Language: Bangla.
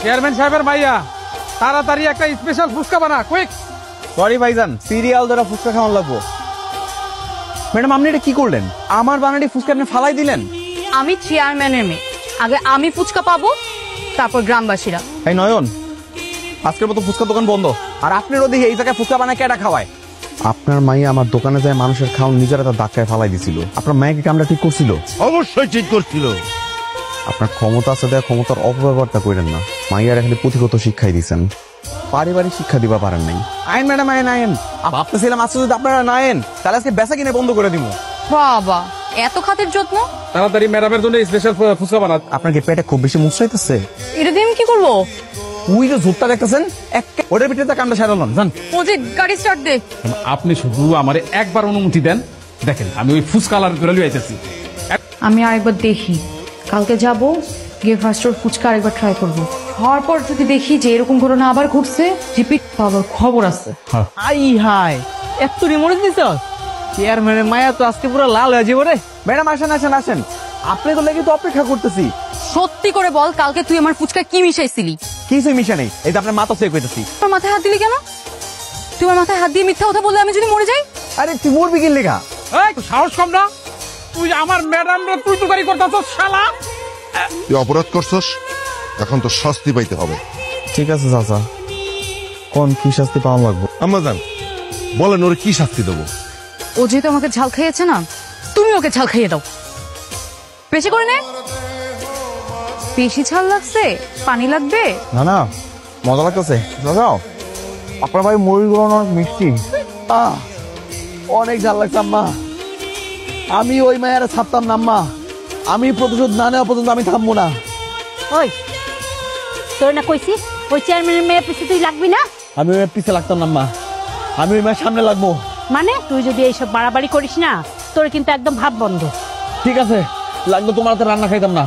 চেয়ারম্যান সাহেবের ভাইয়া তাড়াতাড়ি একটা স্পেশাল ফুচকা বানা, কুইক। সরি ভাইজান, সিরিয়াল ধরে ফুচকা খাওয়ান লাগবো। ম্যাডাম আপনি এটা কি করলেন? আমার বানাটি ফুচকা আপনি ফালাই দিলেন। আমি চেয়ারম্যানের মেয়ে, আগে আমি ফুচকা পাবো, তারপর গ্রামবাসীরা। এই নয়ন, আজকের মতো ফুচকা দোকান বন্ধ। আর আপনারও দেখি এই জায়গায় ফুচকা বানায় কেটা খাওয়ায়? আপনার মাইয়া আমার দোকানে যায় মানুষের খাওয়ান নিজেরা তার ধাক্কায় ফালাই দিছিল। আপনার মাইকে কামটা ঠিক করছিল? অবশ্যই ঠিক করছিল। আপনার ক্ষমতা আছে, দেয়া ক্ষমতার অপব্যবহারটা করেন না। মাইয়ার এখানে পুঁথিগত শিক্ষাই দিচ্ছেন, পারিবারিক শিক্ষা দিবা পারেন নাই। আইন ম্যাডাম, আইন আইন। ভাবতেছিলাম আজকে যদি আপনারা না আইন তাহলে আজকে বেচা কিনে বন্ধ করে দিব। বাবা, এত খাতের যত্ন। তাড়াতাড়ি ম্যাডামের জন্য স্পেশাল ফুচকা বানা। আপনার কি পেটে খুব বেশি মুচড়াইতেছে? এটা দিয়ে আমি কি করবো? ওই যে ঝোপটা দেখতেছেন, ওটার ভিতরে কামটা সারালাম জান। ওজে গাড়ি স্টার্ট দে। আপনি শুধু আমারে একবার অনুমতি দেন, দেখেন আমি ওই ফুচকা আলার করে লিয়ে আইতেছি। আমি আরেকবার দেখি, কালকে যাব, গিয়ে ফার্স্ট ওর ফুচকা আরেকবার ট্রাই করবো। হওয়ার পর যদি দেখি যে এরকম ঘটনা আবার ঘটছে, রিপিট পাওয়ার খবর আছে। আই হাই, এত রিমোট দিছ? চেয়ারম্যানের মায়া তো আজকে পুরো লাল হয়ে যাবো রে। ম্যাডাম আসেন আসেন আসেন, আপনি তো লেগে তো অপেক্ষা করতেছি। সত্যি করে বল, কালকে তুই আমার ফুচকা কি মিশাইছিলি? কিছুই মিশা নেই, এই যে আপনার মাথা চেক হইতেছি। তোর মাথায় হাত দিলি কেন? তুই আমার মাথায় হাত দিয়ে মিথ্যা কথা বললে আমি যদি মরে যাই? আরে তুই মরবি কি লেখা? এই সাহস কম না, তুই আমার ম্যাডাম রে তুই তুকারি করতেছস শালা। তুই অপরাধ করছস, এখন তো শাস্তি পাইতে হবে। ঠিক আছে চাচা, কোন কি শাস্তি পাওয়া লাগবে? আম্মাজান বলেন ওরে কি শাস্তি দেবো? ও যেহেতু আমাকে ঝাল খাইয়েছে না, তুমি ওকে ঝাল খাইয়ে দাও। বেশি করে নে। বেশি ঝাল লাগছে? পানি লাগবে? না না, মজা লাগতেছে। যাও, আপনার ভাই মরিগুলো অনেক মিষ্টি। অনেক ঝাল লাগছে আম্মা। আমি ওই মায়ের ছাড়তাম না আম্মা। আমি প্রতিশোধ না নেওয়া পর্যন্ত আমি থামবো না। ওই তোর না কইছি ওই চেয়ারম্যানের মেয়ে পিছিয়ে তুই লাগবি না? আমি ওই পিছে লাগতাম না আম্মা, আমি ওই মায়ের সামনে লাগবো। মানে তুই যদি এইসব বাড়াবাড়ি করিস না, তোর কিন্তু একদম ভাব বন্ধ। ঠিক আছে, লাগবে তোমার হাতে রান্না খাইতাম না।